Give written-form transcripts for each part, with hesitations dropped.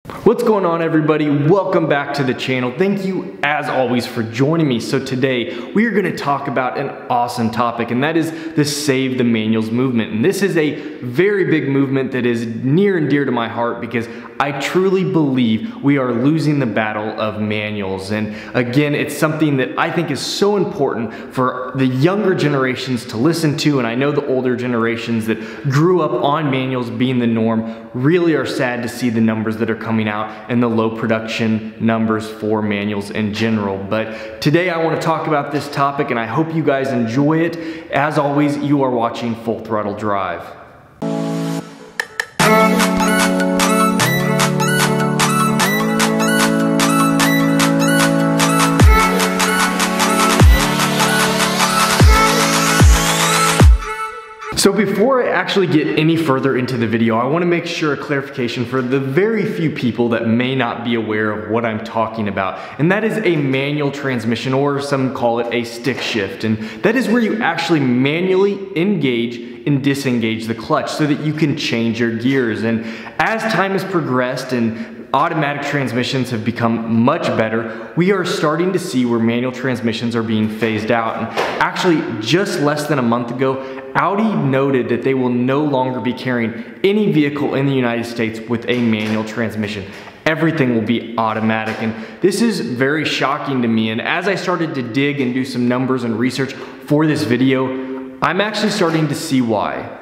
What's going on, everybody? Welcome back to the channel. Thank you as always for joining me. So today we are going to talk about an awesome topic, and that is the Save the Manuals movement. And this is a very big movement that is near and dear to my heart because I truly believe we are losing the battle of manuals. And again, it's something that I think is so important for the younger generations to listen to, and I know the older generations that grew up on manuals being the norm really are sad to see the numbers that are coming out and the low production numbers for manuals in general. But today I want to talk about this topic, and I hope you guys enjoy it. As always, you are watching Full Throttle Drive. So before I actually get any further into the video, I want to make sure a clarification for the very few people that may not be aware of what I'm talking about. And that is a manual transmission, or some call it a stick shift. And that is where you actually manually engage and disengage the clutch so that you can change your gears. And as time has progressed and automatic transmissions have become much better, we are starting to see where manual transmissions are being phased out. And actually, just less than a month ago, Audi noted that they will no longer be carrying any vehicle in the United States with a manual transmission. Everything will be automatic, and this is very shocking to me. And as I started to dig and do some numbers and research for this video, I'm actually starting to see why.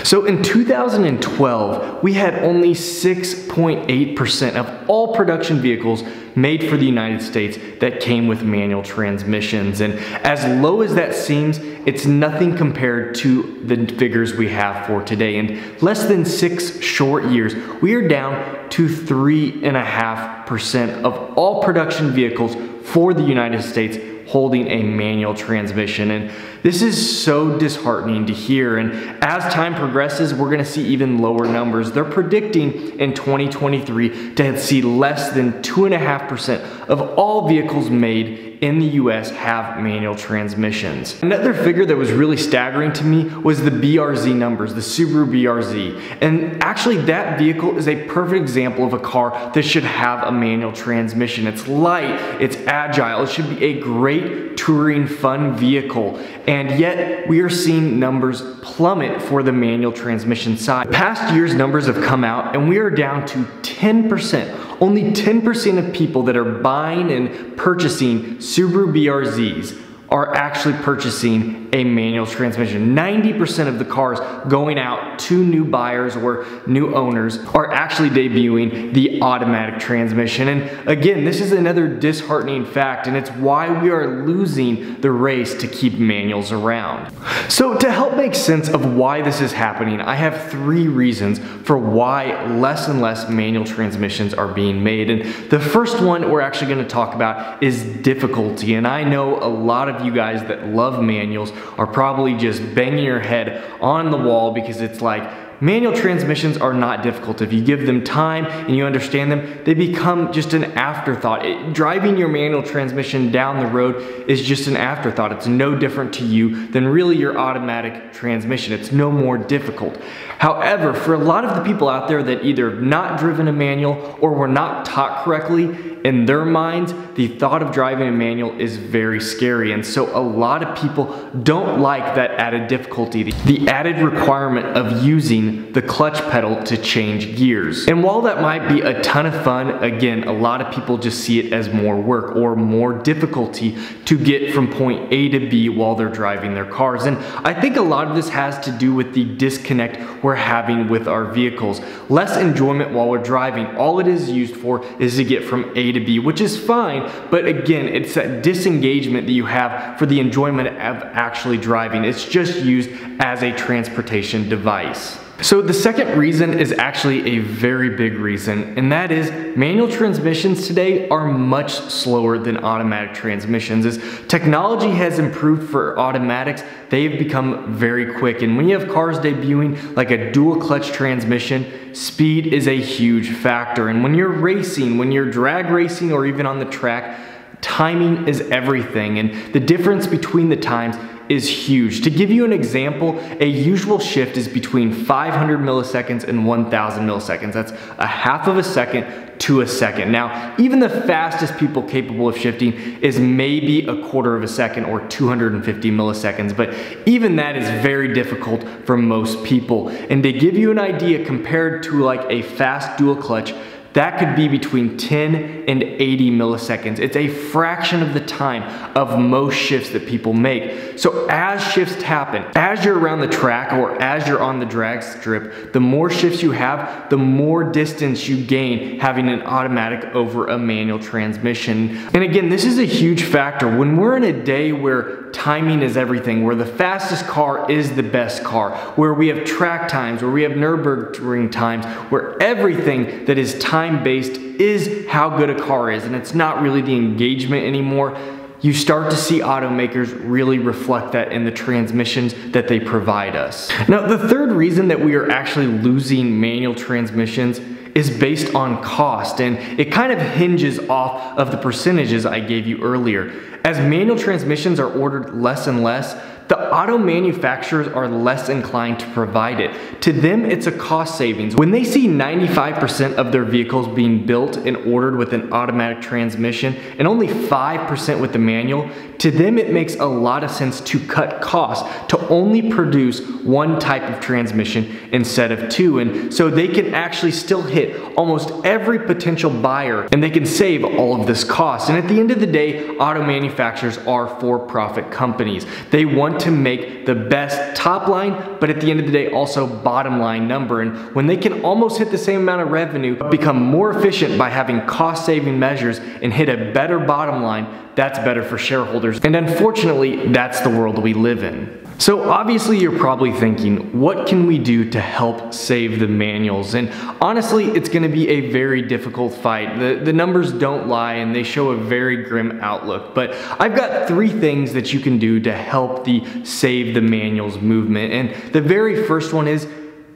So in 2012, we had only 6.8% of all production vehicles made for the United States that came with manual transmissions. And as low as that seems, it's nothing compared to the figures we have for today. In less than 6 short years, we are down to 3.5% of all production vehicles for the United States holding a manual transmission. And this is so disheartening to hear. And as time progresses, we're gonna see even lower numbers. They're predicting in 2023 to see less than 2.5% of all vehicles made in the US have manual transmissions. Another figure that was really staggering to me was the BRZ numbers, the Subaru BRZ. And actually that vehicle is a perfect example of a car that should have a manual transmission. It's light, it's agile, it should be a great touring fun vehicle. And yet we are seeing numbers plummet for the manual transmission side. Past year's numbers have come out and we are down to 10%. Only 10% of people that are buying and purchasing Subaru BRZs are actually purchasing a manual transmission. 90% of the cars going out to new buyers or new owners are actually debuting the automatic transmission. And again, this is another disheartening fact, and it's why we are losing the race to keep manuals around. So to help make sense of why this is happening, I have 3 reasons for why less and less manual transmissions are being made. And the first one we're actually going to talk about is difficulty. And I know a lot of you guys that love manuals are probably just banging your head on the wall because it's like, manual transmissions are not difficult. If you give them time and you understand them, they become just an afterthought. Driving your manual transmission down the road is just an afterthought. It's no different to you than really your automatic transmission. It's no more difficult. However, for a lot of the people out there that either have not driven a manual or were not taught correctly, in their minds, the thought of driving a manual is very scary. And so a lot of people don't like that added difficulty, the added requirement of using the clutch pedal to change gears. And while that might be a ton of fun, again, a lot of people just see it as more work or more difficulty to get from point A to B while they're driving their cars. And I think a lot of this has to do with the disconnect we're having with our vehicles. Less enjoyment while we're driving. All it is used for is to get from A to B, which is fine, but again, it's that disengagement that you have for the enjoyment of actually driving. It's just used as a transportation device. So the second reason is actually a very big reason, and that is manual transmissions today are much slower than automatic transmissions. As technology has improved for automatics, they've become very quick. And when you have cars debuting like a dual clutch transmission, speed is a huge factor. And when you're racing, when you're drag racing or even on the track, timing is everything. And the difference between the times is huge. To give you an example, a usual shift is between 500 milliseconds and 1000 milliseconds. That's a half of a second to a second. Now, even the fastest people capable of shifting is maybe a quarter of a second or 250 milliseconds, but even that is very difficult for most people. And to give you an idea, compared to like a fast dual clutch, that could be between 10 and 80 milliseconds. It's a fraction of the time of most shifts that people make. So as shifts happen, as you're around the track or as you're on the drag strip, the more shifts you have, the more distance you gain having an automatic over a manual transmission. And again, this is a huge factor. When we're in a day where timing is everything, where the fastest car is the best car, where we have track times, where we have Nürburgring times, where everything that is time-based is how good a car is, and it's not really the engagement anymore, you start to see automakers really reflect that in the transmissions that they provide us. Now, the third reason that we are actually losing manual transmissions is based on cost, and it kind of hinges off of the percentages I gave you earlier. As manual transmissions are ordered less and less, the auto manufacturers are less inclined to provide it. To them, it's a cost savings. When they see 95% of their vehicles being built and ordered with an automatic transmission and only 5% with the manual, to them it makes a lot of sense to cut costs to only produce one type of transmission instead of two. And so they can actually still hit almost every potential buyer and they can save all of this cost. And at the end of the day, auto manufacturers are for-profit companies. They want to make the best top line, but at the end of the day also bottom line number. And when they can almost hit the same amount of revenue, but become more efficient by having cost saving measures and hit a better bottom line, that's better for shareholders. And unfortunately, that's the world we live in. So obviously you're probably thinking, what can we do to help save the manuals? And honestly, it's gonna be a very difficult fight. The numbers don't lie and they show a very grim outlook, but I've got 3 things that you can do to help the save the manuals movement. And the very first one is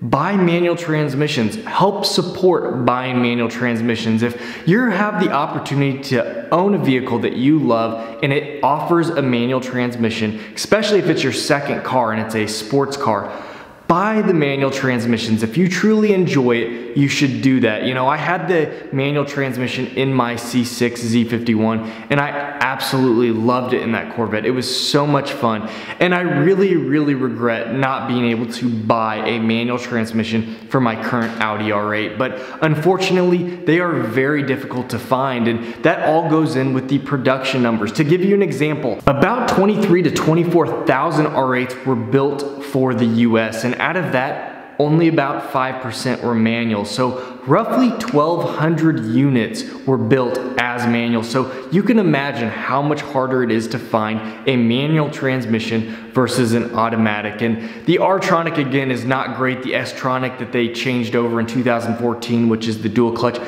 buy manual transmissions. Help support buying manual transmissions. If you have the opportunity to own a vehicle that you love and it offers a manual transmission, especially if it's your second car and it's a sports car, buy the manual transmissions. If you truly enjoy it, you should do that. You know, I had the manual transmission in my C6 Z51 and I absolutely loved it in that Corvette. It was so much fun. And I really regret not being able to buy a manual transmission for my current Audi R8. But unfortunately, they are very difficult to find, and that all goes in with the production numbers. To give you an example, about 23 to 24,000 R8s were built for the US, and out of that, only about 5% were manual. So roughly 1,200 units were built as manual. So you can imagine how much harder it is to find a manual transmission versus an automatic. And the R-Tronic, again, is not great. The S-Tronic that they changed over in 2014, which is the dual clutch,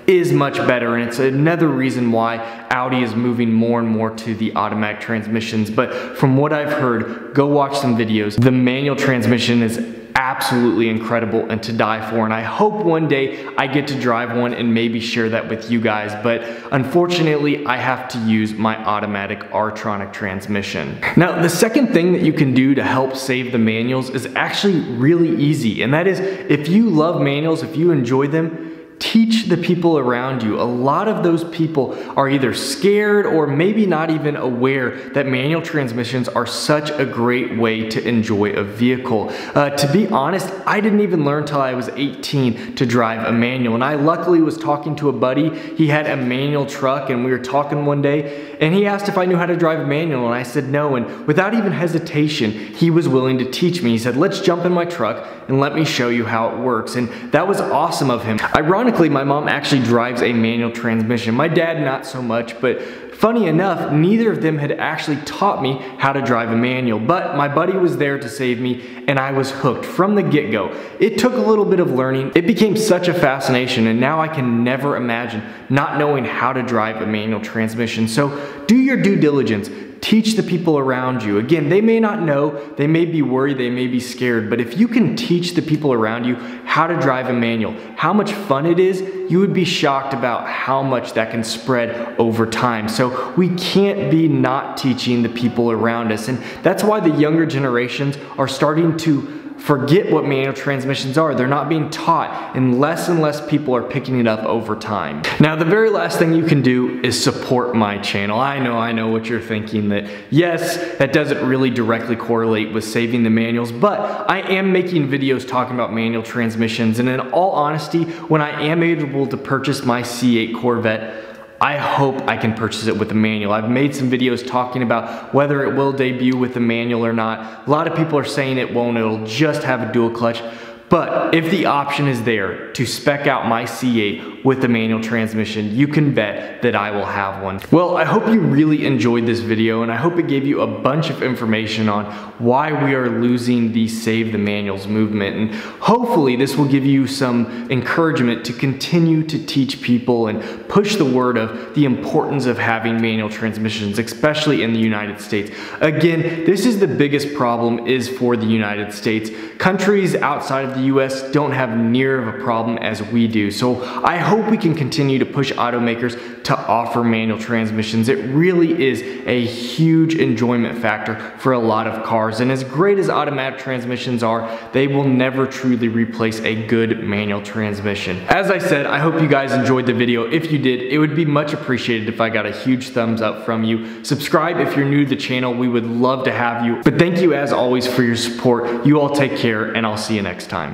is much better, and it's another reason why Audi is moving more and more to the automatic transmissions. But from what I've heard, go watch some videos. The manual transmission is absolutely incredible and to die for, and I hope one day I get to drive one and maybe share that with you guys, but unfortunately I have to use my automatic R-Tronic transmission. Now, the second thing that you can do to help save the manuals is actually really easy, and that is, if you love manuals, if you enjoy them, teach the people around you. A lot of those people are either scared or maybe not even aware that manual transmissions are such a great way to enjoy a vehicle. To be honest, I didn't even learn till I was 18 to drive a manual, and I luckily was talking to a buddy. He had a manual truck and we were talking one day and he asked if I knew how to drive a manual, and I said no, and without even hesitation, he was willing to teach me. He said, let's jump in my truck and let me show you how it works, and that was awesome of him. Ironically, my mom actually drives a manual transmission. My dad, not so much, but funny enough, neither of them had actually taught me how to drive a manual, but my buddy was there to save me, and I was hooked from the get-go. It took a little bit of learning. It became such a fascination, and now I can never imagine not knowing how to drive a manual transmission. So do your due diligence. Teach the people around you. Again, they may not know, they may be worried, they may be scared, but if you can teach the people around you how to drive a manual, how much fun it is, you would be shocked about how much that can spread over time. So we can't be not teaching the people around us, and that's why the younger generations are starting to forget what manual transmissions are. They're not being taught, and less people are picking it up over time. Now, the very last thing you can do is support my channel. I know what you're thinking, that yes, that doesn't really directly correlate with saving the manuals, but I am making videos talking about manual transmissions, and in all honesty, when I am able to purchase my C8 Corvette, I hope I can purchase it with a manual. I've made some videos talking about whether it will debut with a manual or not. A lot of people are saying it won't, it'll just have a dual clutch. But if the option is there to spec out my C8 with a manual transmission, you can bet that I will have one. Well, I hope you really enjoyed this video, and I hope it gave you a bunch of information on why we are losing the Save the Manuals movement. And hopefully this will give you some encouragement to continue to teach people and push the word of the importance of having manual transmissions, especially in the United States. Again, this is the biggest problem is for the United States. Countries outside of the US don't have near of a problem as we do. So I hope we can continue to push automakers to offer manual transmissions. It really is a huge enjoyment factor for a lot of cars. And as great as automatic transmissions are, they will never truly replace a good manual transmission. As I said, I hope you guys enjoyed the video. If you did, it would be much appreciated if I got a huge thumbs up from you. Subscribe if you're new to the channel. We would love to have you. But thank you as always for your support. You all take care, and I'll see you next time.